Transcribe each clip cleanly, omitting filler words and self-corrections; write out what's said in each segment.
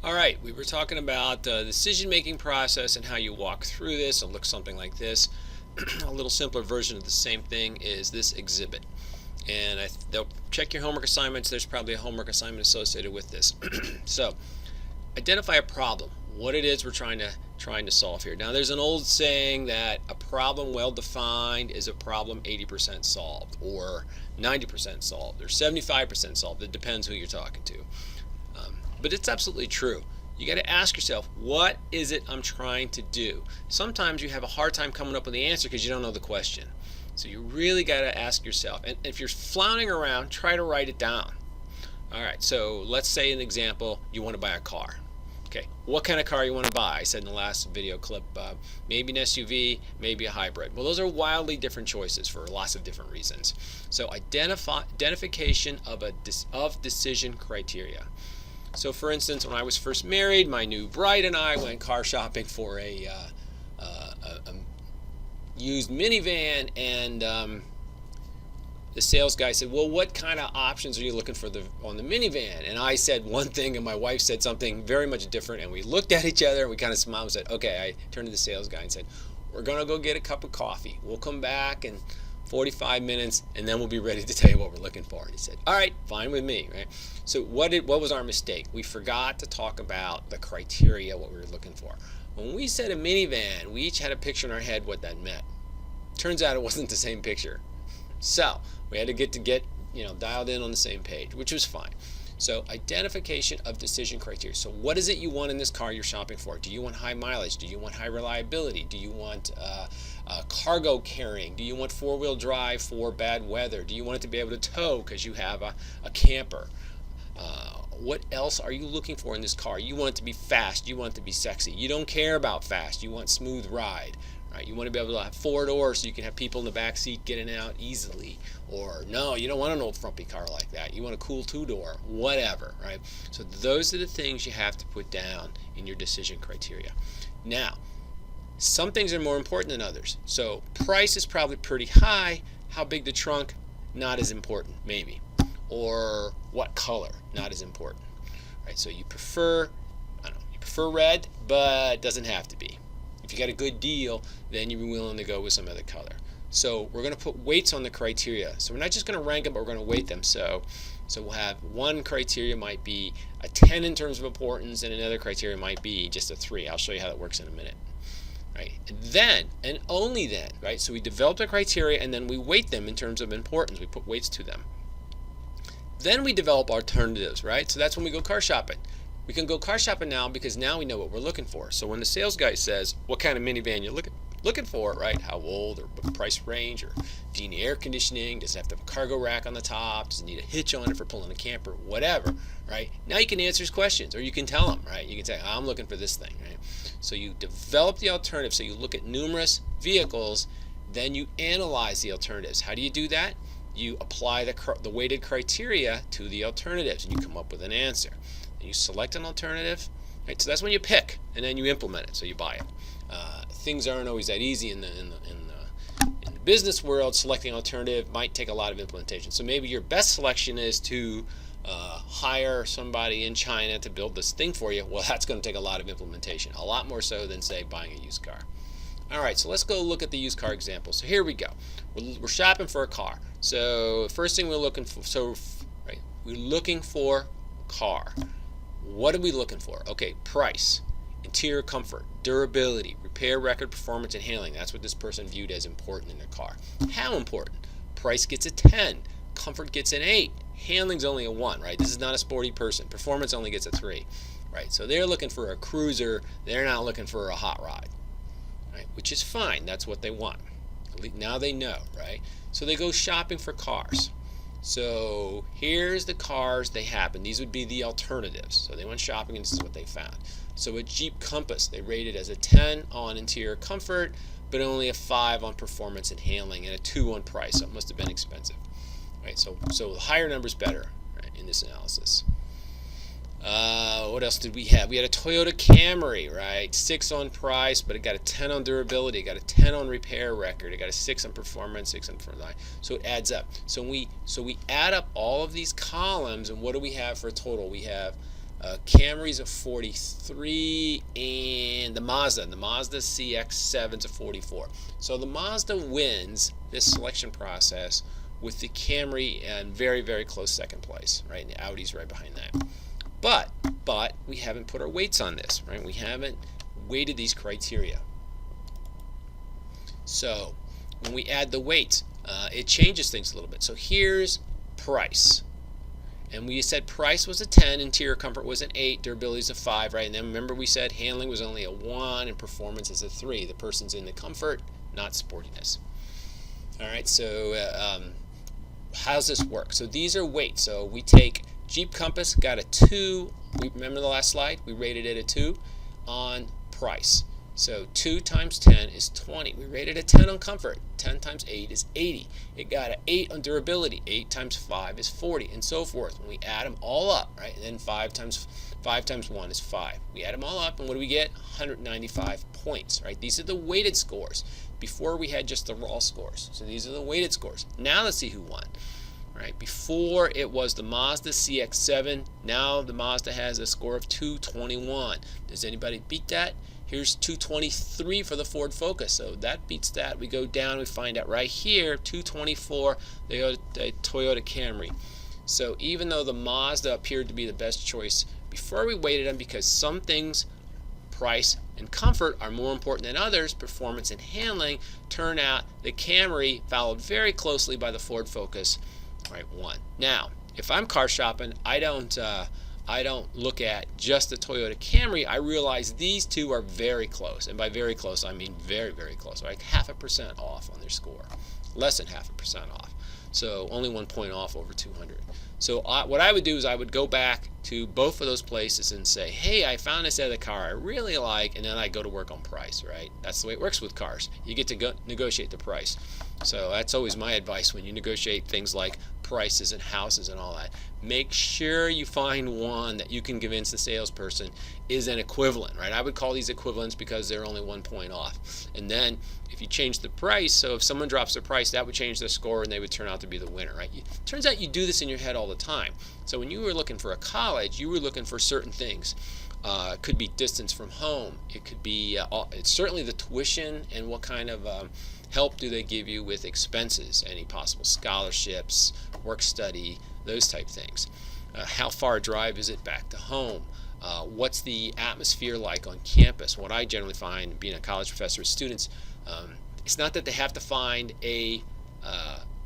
All right, we were talking about the decision-making process and how you walk through this. It looks something like this. A little simpler version of the same thing is this exhibit. And they'll check your homework assignments. There's probably a homework assignment associated with this. So, identify a problem. What it is we're trying to solve here. Now, there's an old saying that a problem well defined is a problem 80% solved, or 90% solved, or 75% solved. It depends who you're talking to. But it's absolutely true. You got to ask yourself, what is it I'm trying to do? Sometimes you have a hard time coming up with the answer because you don't know the question. So you really got to ask yourself. And if you're floundering around, try to write it down. All right, so let's say an example, you want to buy a car. Okay, what kind of car you want to buy? I said in the last video clip, maybe an SUV, maybe a hybrid. Well, those are wildly different choices for lots of different reasons. So identification of decision criteria. So, for instance, when I was first married, my new bride and I went car shopping for a used minivan, and the sales guy said, "Well, what kind of options are you looking for on the minivan?" And I said one thing, and my wife said something very much different, and we looked at each other, and we kind of smiled and said, "Okay." I turned to the sales guy and said, "We're gonna go get a cup of coffee. We'll come back in 45 minutes, and then we'll be ready to tell you what we're looking for." And he said, "All right, fine with me." Right? So what was our mistake? We forgot to talk about the criteria, what we were looking for. When we said a minivan, we each had a picture in our head what that meant. Turns out it wasn't the same picture. So we had to get dialed in on the same page, which was fine. So identification of decision criteria. So what is it you want in this car you're shopping for? Do you want high mileage? Do you want high reliability? Do you want cargo carrying? Do you want four-wheel drive for bad weather? Do you want it to be able to tow because you have a camper? What else are you looking for in this car? You want it to be fast. You want it to be sexy. You don't care about fast. You want smooth ride. Right? You want to be able to have four doors so you can have people in the back seat getting out easily. Or no, you don't want an old frumpy car like that. You want a cool two-door, whatever. Right? So those are the things you have to put down in your decision criteria. Now, some things are more important than others. So price is probably pretty high. How big the trunk? Not as important, maybe. Or what color? Not as important. Right? So you prefer red, but it doesn't have to be. If you got a good deal, then you're willing to go with some other color. So we're going to put weights on the criteria. So we're not just going to rank them, but we're going to weight them. So we'll have one criteria might be a 10 in terms of importance, and another criteria might be just a 3. I'll show you how that works in a minute. Right? And then, and only then, right? So we develop the criteria, and then we weight them in terms of importance. We put weights to them. Then we develop alternatives, right? So that's when we go car shopping. We can go car shopping now because now we know what we're looking for. So when the sales guy says what kind of minivan you're looking for, right? How old, or what price range, or do you need air conditioning? Does it have to have a cargo rack on the top? Does it need a hitch on it for pulling a camper? Whatever, right? Now you can answer his questions, or you can tell him, right? You can say, I'm looking for this thing, right? So you develop the alternative. So you look at numerous vehicles, then you analyze the alternatives. How do you do that? You apply the weighted criteria to the alternatives, and you come up with an answer. And you select an alternative, right? So that's when you pick, and then you implement it. So you buy it. Things aren't always that easy in the business world. Selecting an alternative might take a lot of implementation. So maybe your best selection is to hire somebody in China to build this thing for you. Well, that's going to take a lot of implementation, a lot more so than, say, buying a used car. All right, so let's go look at the used car example. So here we go. We're shopping for a car. So first thing we're looking for, we're looking for a car. What are we looking for? Okay, price, interior comfort, durability, repair record, performance, and handling. That's what this person viewed as important in their car. How important? Price gets a 10. Comfort gets an 8. Handling's only a 1, right? This is not a sporty person. Performance only gets a 3, right? So they're looking for a cruiser. They're not looking for a hot rod, right? Which is fine. That's what they want. Now they know, right? So they go shopping for cars. So here's the cars they have, and these would be the alternatives. So they went shopping, and this is what they found. So a Jeep Compass, they rated as a 10 on interior comfort, but only a 5 on performance and handling, and a 2 on price. So it must have been expensive, right? So the higher number's better, right, in this analysis. What else did we have? We had a Toyota Camry, right? 6 on price, but it got a 10 on durability. It got a 10 on repair record. It got a 6 on performance, 6 on front. So it adds up. So we add up all of these columns, and what do we have for a total? We have Camry's a 43, and the Mazda CX-7's a 44. So the Mazda wins this selection process with the Camry in very, very close second place, right? And the Audi's right behind that. But we haven't put our weights on this, right? We haven't weighted these criteria. So when we add the weights, it changes things a little bit. So here's price. And we said price was a 10, interior comfort was an 8, durability is a 5, right? And then remember we said handling was only a 1 and performance is a 3. The person's in the comfort, not sportiness. All right, so how does this work? So these are weights. So we take Jeep Compass, got a 2. Remember the last slide? We rated it a 2 on price. So 2 times 10 is 20. We rated a 10 on comfort. 10 times 8 is 80. It got an 8 on durability. 8 times 5 is 40, and so forth. When we add them all up, right, and then 5 times 1 is 5. We add them all up, and what do we get? 195 points, right? These are the weighted scores. Before we had just the raw scores. So these are the weighted scores. Now let's see who won. Right? Before it was the Mazda CX-7. Now the Mazda has a score of 221. Does anybody beat that? Here's 223 for the Ford Focus. So that beats that. We go down, we find out right here, 224, the Toyota Camry. So even though the Mazda appeared to be the best choice before we weighted them, because some things, price and comfort, are more important than others, performance and handling, turn out the Camry followed very closely by the Ford Focus, right, won. Now, if I'm car shopping, I don't look at just the Toyota Camry. I realize these two are very close, and by very close I mean very, very close, like 0.5% off on their score, less than 0.5% off. So only 1 point off over 200. So what I would do is I would go back to both of those places and say, hey, I found this other car I really like, and then I go to work on price, right? That's the way it works with cars. You get to negotiate the price. So that's always my advice when you negotiate things like prices and houses and all that. Make sure you find one that you can convince the salesperson is an equivalent, right? I would call these equivalents because they're only 1 point off. And then if you change the price, so if someone drops the price, that would change their score and they would turn out to be the winner, right? Turns out you do this in your head all the time. So when you were looking for a college, you were looking for certain things. It could be distance from home. It could be it's certainly the tuition and what kind of help do they give you with expenses, any possible scholarships, work study, those type things. How far a drive is it back to home? What's the atmosphere like on campus? What I generally find being a college professor with students, it's not that they have to find a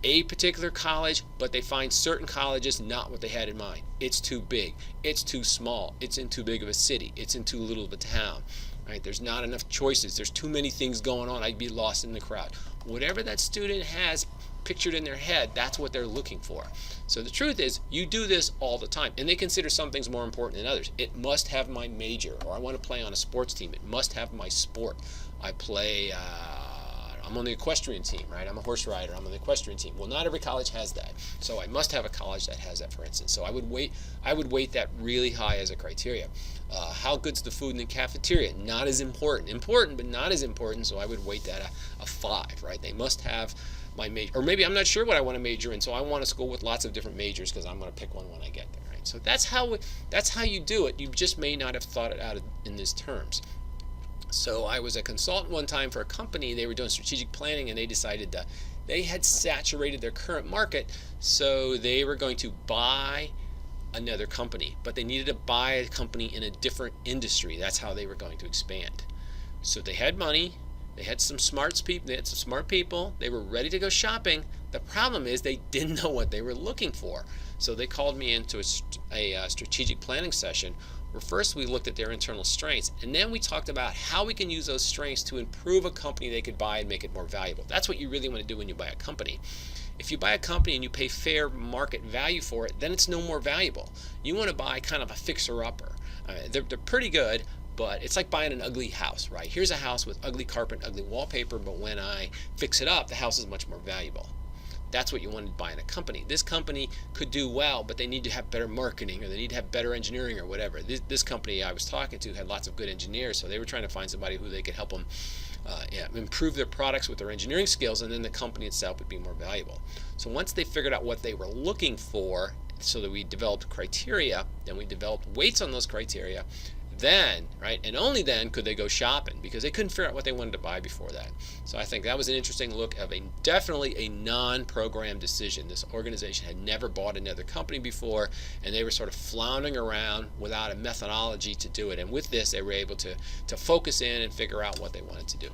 particular college, but they find certain colleges not what they had in mind. It's too big, it's too small, it's in too big of a city, it's in too little of a town. Right? There's not enough choices. There's too many things going on. I'd be lost in the crowd. Whatever that student has pictured in their head, that's what they're looking for. So the truth is, you do this all the time, and they consider some things more important than others. It must have my major, or I want to play on a sports team. It must have my sport. I play. I'm on the equestrian team, right? I'm a horse rider. I'm on the equestrian team. Well, not every college has that, so I must have a college that has that, for instance. So I would weight that really high as a criteria. How good's the food in the cafeteria? Not as important. Important, but not as important. So I would weight that a 5, right? They must have my major, or maybe I'm not sure what I want to major in, so I want a school with lots of different majors because I'm going to pick one when I get there, right? So that's how you do it. You just may not have thought it out in these terms. So I was a consultant one time for a company. They were doing strategic planning, and they decided that they had saturated their current market, so they were going to buy another company, but they needed to buy a company in a different industry. That's how they were going to expand. So they had money, they had some smart people, they were ready to go shopping. The problem is they didn't know what they were looking for. So they called me into a strategic planning session where first we looked at their internal strengths, and then we talked about how we can use those strengths to improve a company they could buy and make it more valuable. That's what you really want to do when you buy a company. If you buy a company and you pay fair market value for it, then it's no more valuable. You want to buy kind of a fixer-upper. They're pretty good, but it's like buying an ugly house, right? Here's a house with ugly carpet, ugly wallpaper, but when I fix it up, the house is much more valuable. That's what you want to buy in a company. This company could do well, but they need to have better marketing, or they need to have better engineering, or whatever. This company I was talking to had lots of good engineers, so they were trying to find somebody who they could help them improve their products with their engineering skills, and then the company itself would be more valuable. So once they figured out what they were looking for, so that we developed criteria, then we developed weights on those criteria. Then, right, and only then could they go shopping, because they couldn't figure out what they wanted to buy before that. So I think that was an interesting look of definitely a non-program decision. This organization had never bought another company before, and they were sort of floundering around without a methodology to do it. And with this, they were able to focus in and figure out what they wanted to do.